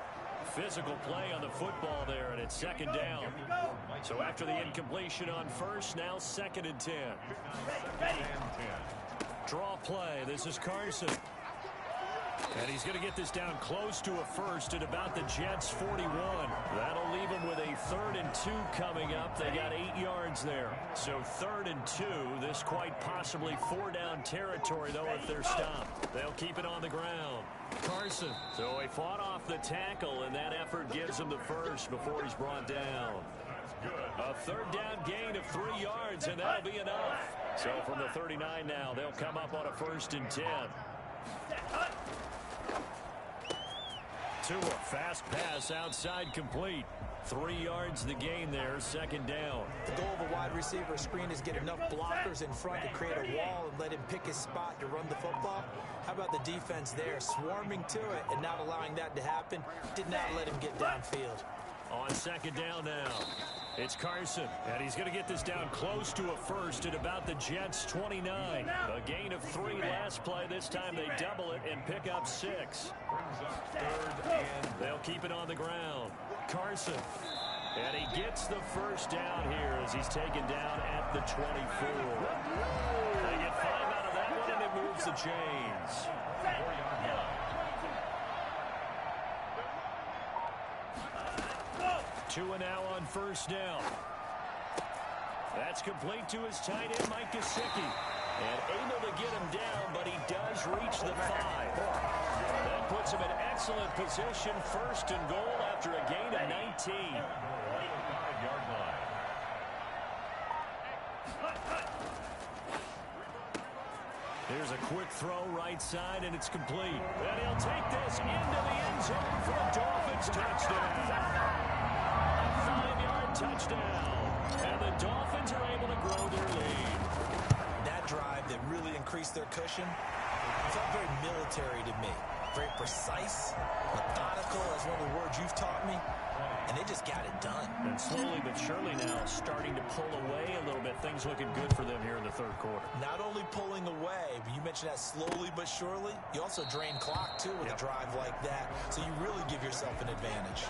Physical play on the football there, and it's 2nd down. So after the incompletion on 1st, now 2nd and 10. Draw play. This is Carson. And he's going to get this down close to a 1st at about the Jets' 41. That'll leave him with a 3rd and 2 coming up. They got 8 yards there. So 3rd and 2. This quite possibly 4-down territory, though, if they're stopped. They'll keep it on the ground. Carson. So he fought off the tackle, and that effort gives him the 1st before he's brought down. A 3rd down gain of 3 yards, and that'll be enough. So from the 39 now, they'll come up on a 1st and 10. To a fast pass outside complete. 3 yards the gain there, 2nd down. The goal of a wide receiver screen is get enough blockers in front to create a wall and let him pick his spot to run the football. How about the defense there, swarming to it and not allowing that to happen? Did not let him get downfield. On 2nd down now. It's Carson, and he's going to get this down close to a first at about the Jets' 29. A gain of 3 last play. This time they double it and pick up 6. Brings up 3rd and they'll keep it on the ground. Carson, and he gets the first down here as he's taken down at the 24. They get 5 out of that one, and it moves the chains. 4-yard line. 2 and now on first down. That's complete to his tight end, Mike Gesicki. And able to get him down, but he does reach the 5. That puts him in excellent position, 1st and goal after a gain of 19. 5-yard line. Here's a quick throw right side, and it's complete. And he'll take this into the end zone for a Dolphins touchdown. Touchdown, and the Dolphins are able to grow their lead. That drive that really increased their cushion felt very military to me. Very precise, methodical, that's one of the words you've taught me, and they just got it done. And slowly but surely now starting to pull away a little bit. Things looking good for them here in the 3rd quarter. Not only pulling away, but you mentioned that slowly but surely. You also drain clock, too, with a drive like that, so you really give yourself an advantage.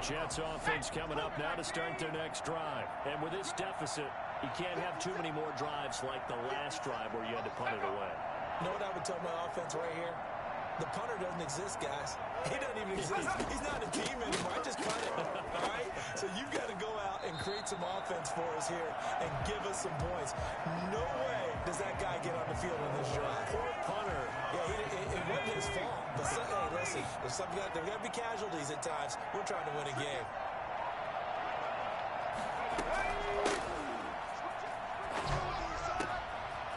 Jets offense coming up now to start their next drive. And with this deficit, you can't have too many more drives like the last drive where you had to punt it away. You know what I would tell my offense right here? The punter doesn't exist, guys. He doesn't even exist. He's not a team anymore. I just punt it, all right? So you've got to go out and create some offense for us here and give us some points. No way does that guy get on the field in this drive. Poor punter. Yeah, it wasn't his fault. But hey, listen, there's got to be casualties at times. We're trying to win a game.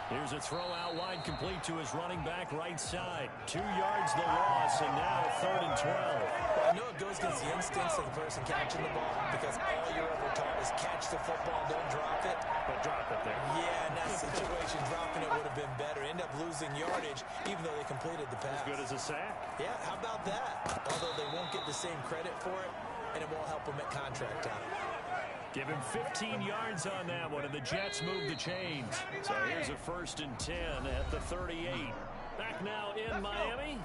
Here's a throw out wide, complete to his running back right side. 2 yards the loss, and now 3rd and 12. Well, I know it goes against the instincts of the person catching the ball because all you're ever taught is catch the football, don't drop it. But drop it there. Yeah, in that situation, dropping it would have been better. End up losing yardage, even though they completed the pass. As good as a sack. Yeah, how about that? Although they won't get the same credit for it, and it won't help them at contract time. Give him 15 yards on that one, and the Jets move the chains. So here's a 1st and 10 at the 38. Back now in Miami.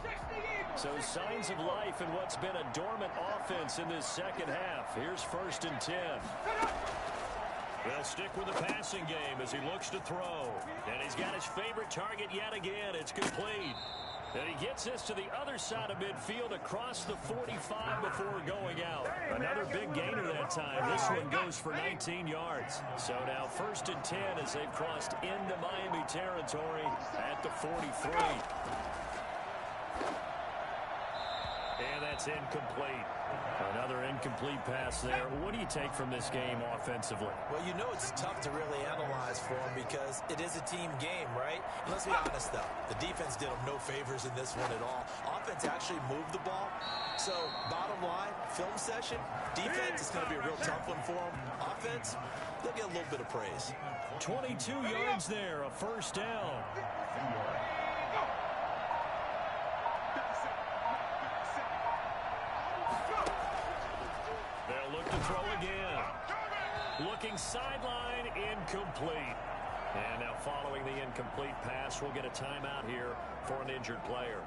So signs of life in what's been a dormant offense in this second half. Here's 1st and 10. They'll stick with the passing game as he looks to throw. And he's got his favorite target yet again. It's complete. And he gets this to the other side of midfield across the 45 before going out. Another big gainer that time. This one goes for 19 yards. So now 1st and 10 as they've crossed into Miami territory at the 43. And that's incomplete. Another incomplete pass there. What do you take from this game offensively? Well, you know it's tough to really analyze for them because it is a team game, right? And let's be honest, though. The defense did them no favors in this one at all. Offense actually moved the ball. So, bottom line, film session, defense is going to be a real tough one for them. Offense, they'll get a little bit of praise. 22 yards there, a 1st down. Throw again. Looking sideline, incomplete. And now following the incomplete pass, we'll get a timeout here for an injured player.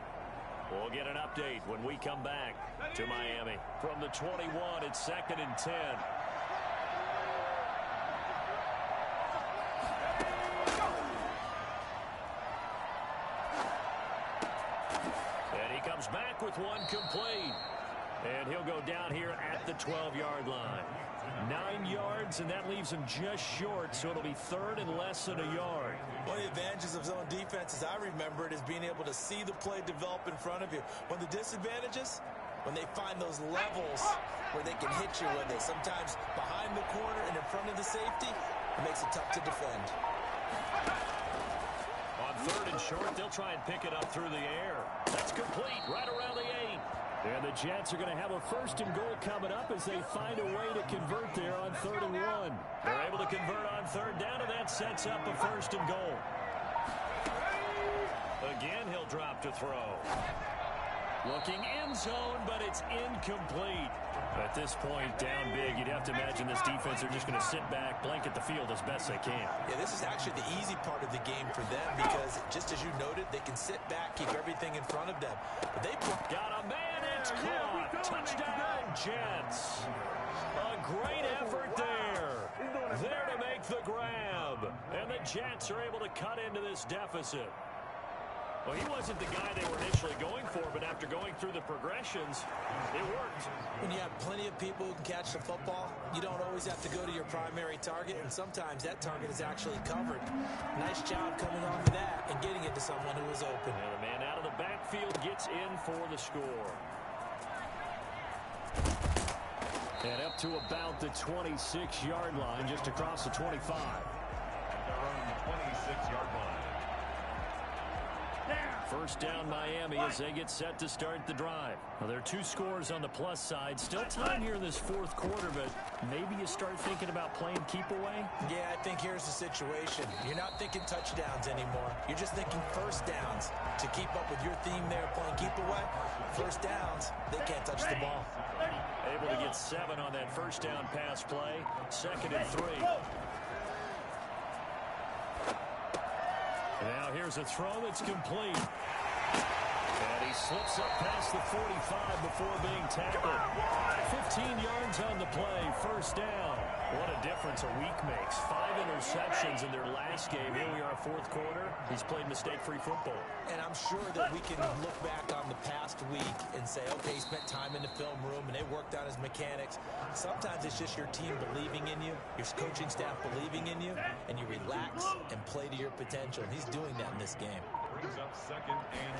We'll get an update when we come back to Miami. From the 21, it's 2nd and 10. And he comes back with one complete. And he'll go down here at the 12-yard line. 9 yards, and that leaves him just short, so it'll be 3rd and less than a yard. One of the advantages of zone defense, as I remember it, is being able to see the play develop in front of you. One of the disadvantages, when they find those levels where they can hit you with it, sometimes behind the corner and in front of the safety, it makes it tough to defend. On 3rd and short, they'll try and pick it up through the air. That's complete, right around the 8. And the Jets are going to have a 1st and goal coming up as they find a way to convert there on 3rd and 1. They're able to convert on 3rd down, and that sets up a 1st and goal. Again, he'll drop to throw. Looking end zone, but it's incomplete. At this point, down big, you'd have to imagine this defense are just going to sit back, blanket the field as best they can. Yeah, this is actually the easy part of the game for them because, just as you noted, they can sit back, keep everything in front of them. But they got a man, it's caught. Touchdown, Jets. A great effort there. There to make the grab. And the Jets are able to cut into this deficit. Well, he wasn't the guy they were initially going for, but after going through the progressions, it worked. When you have plenty of people who can catch the football, you don't always have to go to your primary target, and sometimes that target is actually covered. Nice job coming off of that and getting it to someone who was open. And the man out of the backfield gets in for the score. And up to about the 26-yard line, just across the 25. Their own 26-yard line. First down Miami as they get set to start the drive. Well, there are 2 scores on the plus side. Still time here in this fourth quarter, but maybe you start thinking about playing keep away? Yeah, I think here's the situation. You're not thinking touchdowns anymore. You're just thinking first downs. To keep up with your theme there, playing keep away, first downs, they can't touch the ball. Able to get 7 on that first down pass play. 2nd and 3. Now here's a throw that's complete. And he slips up past the 45 before being tackled. 15 yards on the play, first down. What a difference a week makes. 5 interceptions in their last game. Here we are, fourth quarter. He's played mistake-free football. And I'm sure that we can look back on the past week and say, okay, he spent time in the film room and they worked on his mechanics. Sometimes it's just your team believing in you, your coaching staff believing in you, and you relax and play to your potential. And he's doing that in this game. Brings up 2nd and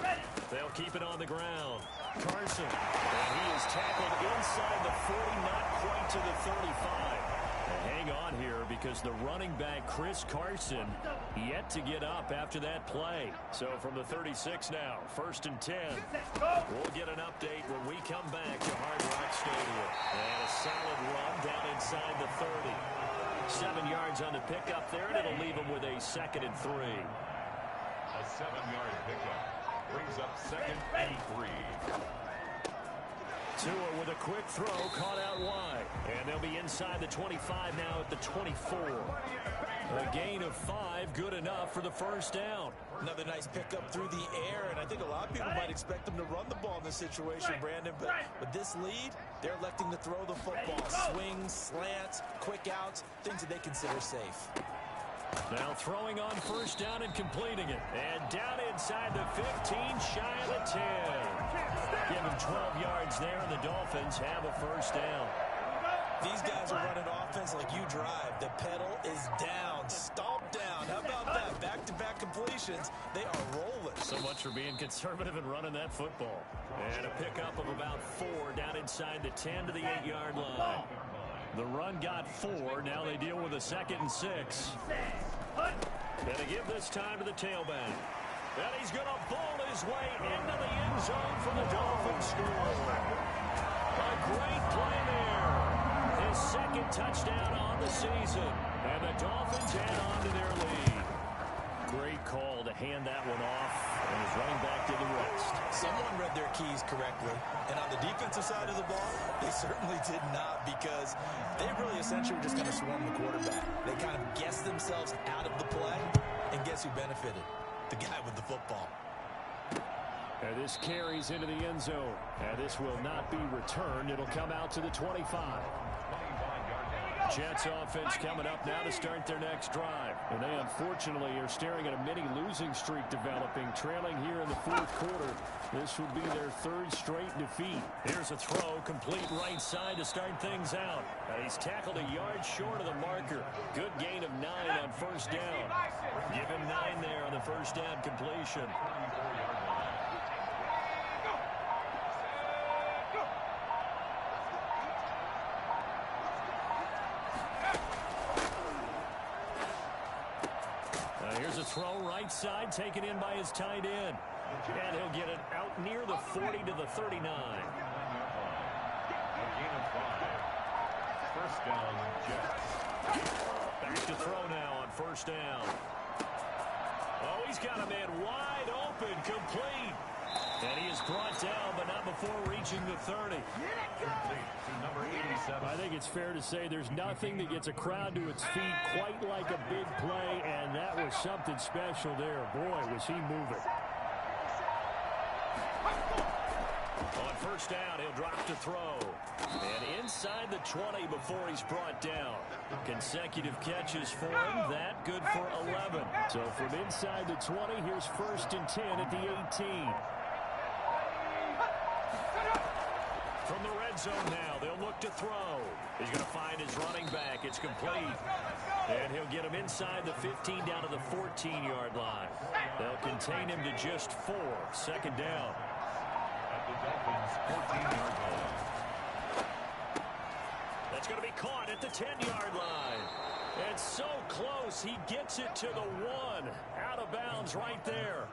7. They'll keep it on the ground. Carson. And he is tackled inside the 40, not quite to the 35. And hang on here because the running back, Chris Carson, yet to get up after that play. So from the 36 now, 1st and 10. We'll get an update when we come back to Hard Rock Stadium. And a solid run down inside the 30. 7 yards on the pickup there, and it'll leave him with a 2nd and 3. A 7-yard pickup brings up 2nd and 3. Tua with a quick throw, caught out wide. And they'll be inside the 25 now at the 24. A gain of 5, good enough for the first down. Another nice pickup through the air, and I think a lot of people might expect them to run the ball in this situation, Brandon. But with this lead, they're electing to throw the football. Swings, slants, quick outs, things that they consider safe. Now throwing on first down and completing it. And down inside the 15, shy of the 10. Give him 12 yards there, and the Dolphins have a first down. These guys are running offense like you drive. The pedal is down, stomp down. How about that? Back-to-back completions. They are rolling. So much for being conservative and running that football. And a pickup of about 4 down inside the 10 to the 8-yard line. The run got 4. Now they deal with a 2nd and 6. And to give this time to the tailback. And he's going to bowl his way into the end zone for the Dolphins score. A great play there. His 2nd touchdown on the season. And the Dolphins add on to their lead. Great call to hand that one off. And his running back did the rest. Someone read their keys correctly. And on the defensive side of the ball, they certainly did not, because they really essentially were just going to swarm the quarterback. They kind of guessed themselves out of the play. And guess who benefited? The guy with the football. And this carries into the end zone. And this will not be returned. It'll come out to the 25. Jets offense coming up now to start their next drive. And they unfortunately are staring at a mini losing streak developing, trailing here in the fourth quarter. This will be their 3rd straight defeat. Here's a throw, complete right side to start things out. And he's tackled a yard short of the marker. Good gain of 9 on first down. Give him 9 there on the first down completion. Here's a throw right side, taken in by his tight end. And he'll get it out near the 40 to the 39. A gain of 5. First down, Jets. Back to throw now on first down. Oh, he's got a man wide open, complete. And he is brought down, but not before reaching the 30. To number 87. I think it's fair to say there's nothing that gets a crowd to its feet quite like a big play, and that was something special there. Boy, was he moving. On first down, he'll drop to throw. And inside the 20 before he's brought down. Consecutive catches for him. That good for 11. So from inside the 20, here's 1st and 10 at the 18. From the red zone now, they'll look to throw. He's going to find his running back. It's complete. And he'll get him inside the 15 down to the 14-yard line. They'll contain him to just 4. 2nd down. At the Dolphins' 14-yard line. That's going to be caught at the 10-yard line. And so close, he gets it to the 1. Out of bounds right there.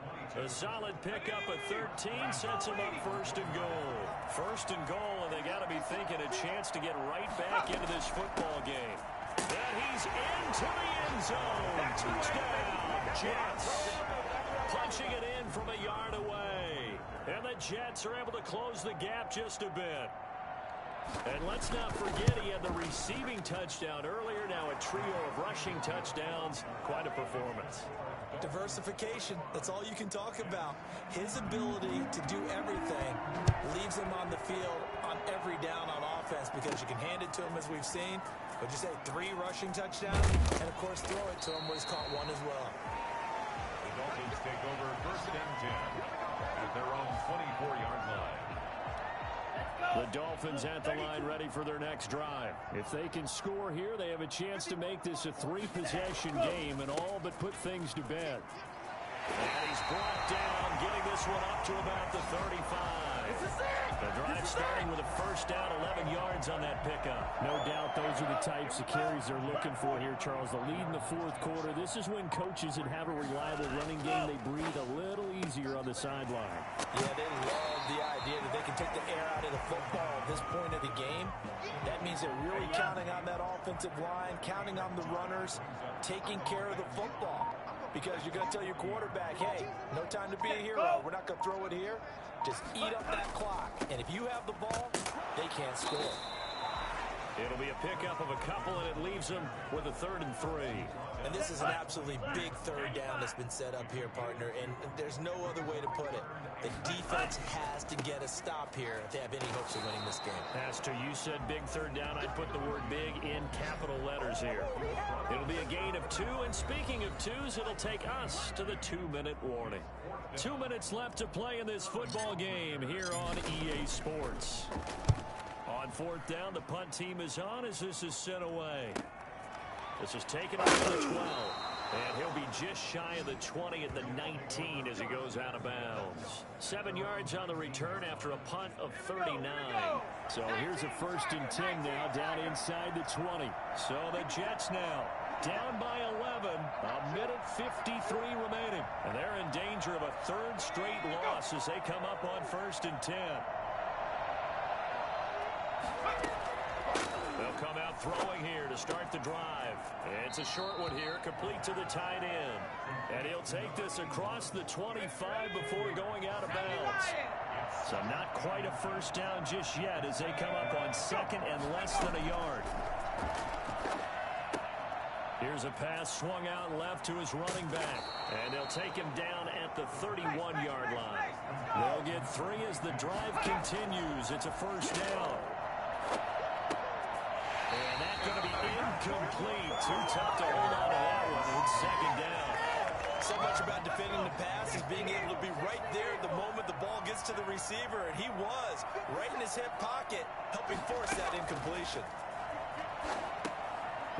A solid pickup of 13 sets him up 1st and goal. 1st and goal, and they got to be thinking a chance to get right back into this football game. And he's into the end zone. Touchdown, Jets. Punching it in from a yard away. And the Jets are able to close the gap just a bit. And let's not forget he had the receiving touchdown earlier. Now a trio of rushing touchdowns. Quite a performance. Diversification, that's all you can talk about. His ability to do everything leaves him on the field on every down on offense because you can hand it to him as we've seen. But you say 3 rushing touchdowns and, of course, throw it to him where he's caught 1 as well. The Dolphins take over 1st and 10 at their own 24-yard line. The Dolphins at the line ready for their next drive. If they can score here, they have a chance to make this a 3-possession game and all but put things to bed. And he's brought down, getting this one up to about the 35. The drive starting with a 1st down, 11 yards on that pickup. No doubt those are the types of carries they're looking for here, Charles. The lead in the 4th quarter. This is when coaches that have a reliable running game, they breathe a little easier on the sideline. Yeah, they love the idea that they can take the air out of the football at this point of the game. That means they're really counting on that offensive line, counting on the runners, taking care of the football. Because you're going to tell your quarterback, hey, no time to be a hero. We're not going to throw it here. Just eat up that clock. And if you have the ball, they can't score. It'll be a pickup of a couple, and it leaves them with a 3rd and 3. And this is an absolutely big 3rd down that's been set up here, partner. And there's no other way to put it. The defense has to get a stop here if they have any hopes of winning this game. Pastor, you said big 3rd down. I'd put the word big in capital letters here. It'll be a gain of 2, and speaking of 2s, it'll take us to the 2-minute warning. 2 minutes left to play in this football game here on EA Sports. On 4th down, the punt team is on as this is sent away. This is taken up to the 12. And he'll be just shy of the 20 at the 19 as he goes out of bounds. 7 yards on the return after a punt of 39. So here's a 1st and 10 now down inside the 20. So the Jets now down by 11. A minute 53 remaining. And they're in danger of a 3rd straight loss as they come up on 1st and 10. They'll come out throwing here to start the drive. It's a short one here, complete to the tight end. And he'll take this across the 25 before going out of bounds. So not quite a 1st down just yet as they come up on 2nd and less than a yard. Here's a pass swung out left to his running back. And they'll take him down at the 31-yard line. They'll get 3 as the drive continues. It's a 1st down. And that's going to be incomplete. Too tough to hold on to that one. It's 2nd down. So much about defending the pass is being able to be right there the moment the ball gets to the receiver. And he was right in his hip pocket, helping force that incompletion.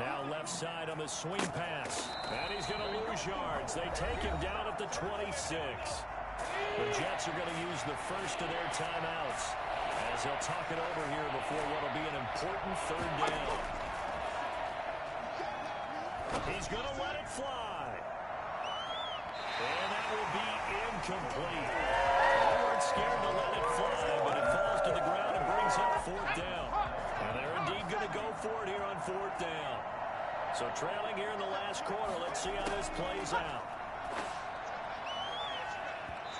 Now left side on the swing pass. And he's going to lose yards. They take him down at the 26. The Jets are going to use the first of their timeouts as they'll talk it over here before what will be an important 3rd down. He's going to let it fly. And that will be incomplete. They weren't scared to let it fly, but it falls to the ground and brings up 4th down. And they're indeed going to go for it here on 4th down. So trailing here in the last quarter. Let's see how this plays out.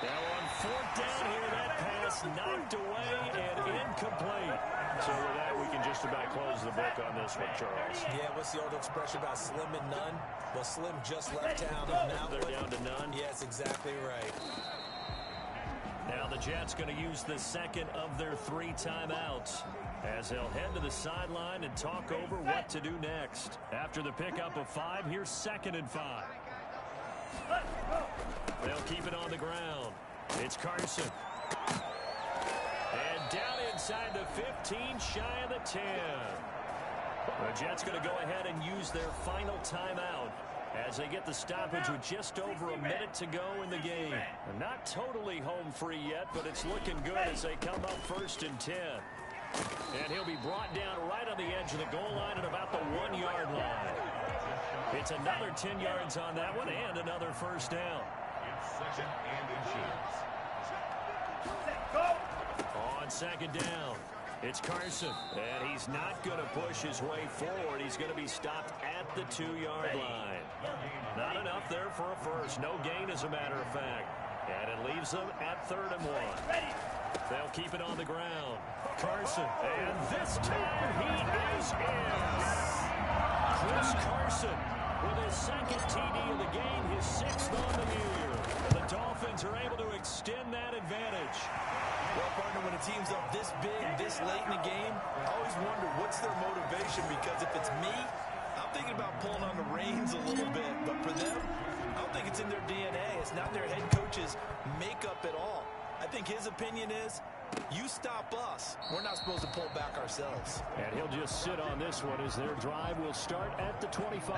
Now on 4th down here, that That's knocked away and incomplete. So with that, we can just about close the book on this one, Charles. Yeah, what's the old expression about slim and none? Well, Slim just left town on that one. They're down to none. Yes, exactly right. Now the Jets going to use the second of their 3 timeouts as they'll head to the sideline and talk over what to do next. After the pickup of 5, here's 2nd and 5. They'll keep it on the ground. It's Carson. And down inside the 15, shy of the 10. The Jets going to go ahead and use their final timeout as they get the stoppage with just over a minute to go in the game. They're not totally home free yet, but it's looking good as they come up 1st and 10. And he'll be brought down right on the edge of the goal line at about the 1-yard line. It's another 10 yards on that one and another first down. It's 2nd and inches. On 2nd down, it's Carson. And he's not going to push his way forward. He's going to be stopped at the 2-yard line. Not enough there for a first. No gain, as a matter of fact. And it leaves them at 3rd and 1. They'll keep it on the ground. Carson. And this time he is in. Chris Carson with his 2nd TD of the game, his 6th on the year. The Dolphins are able to extend that advantage. Well, partner, when a team's up this big, this late in the game, I always wonder what's their motivation, because if it's me, I'm thinking about pulling on the reins a little bit. But for them, I don't think it's in their DNA. It's not their head coach's makeup at all. I think his opinion is, you stop us. We're not supposed to pull back ourselves. And he'll just sit on this one as their drive will start at the 25.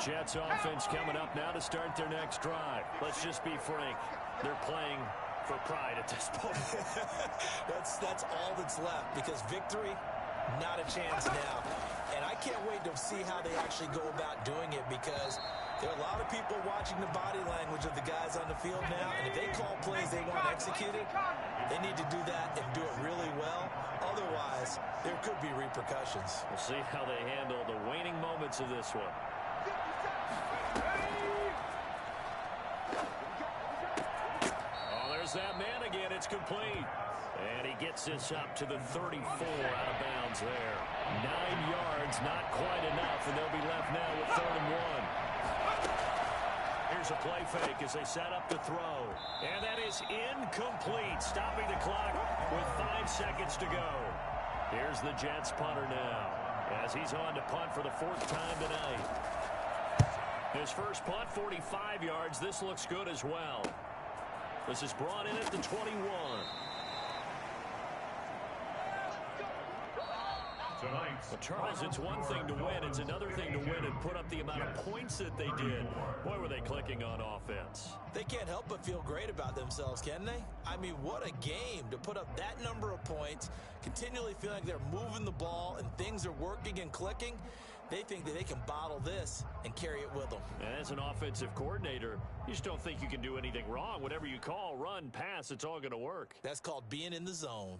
Jets offense coming up now to start their next drive. Let's just be frank. They're playing for pride at this point. That's all that's left, because victory, not a chance now. And I can't wait to see how they actually go about doing it, because there are a lot of people watching the body language of the guys on the field now, and if they call plays they want executed, they need to do that and do it really well. Otherwise, there could be repercussions. We'll see how they handle the waning moments of this one. Oh, there's that man again. It's complete. And he gets this up to the 34, out of bounds there. 9 yards, not quite enough, and they'll be left now with 3rd and 1. Here's a play fake as they set up to throw. And that is incomplete, stopping the clock with 5 seconds to go. Here's the Jets punter now as he's on to punt for the 4th time tonight. His first punt, 45 yards. This looks good as well. This is brought in at the 21. Well, Charles, it's one thing to win. It's another thing to win and put up the amount of points that they did. Boy, were they clicking on offense. They can't help but feel great about themselves, can they? I mean, what a game to put up that number of points, continually feeling like they're moving the ball and things are working and clicking. They think that they can bottle this and carry it with them. And as an offensive coordinator, you just don't think you can do anything wrong. Whatever you call, run, pass, it's all going to work. That's called being in the zone.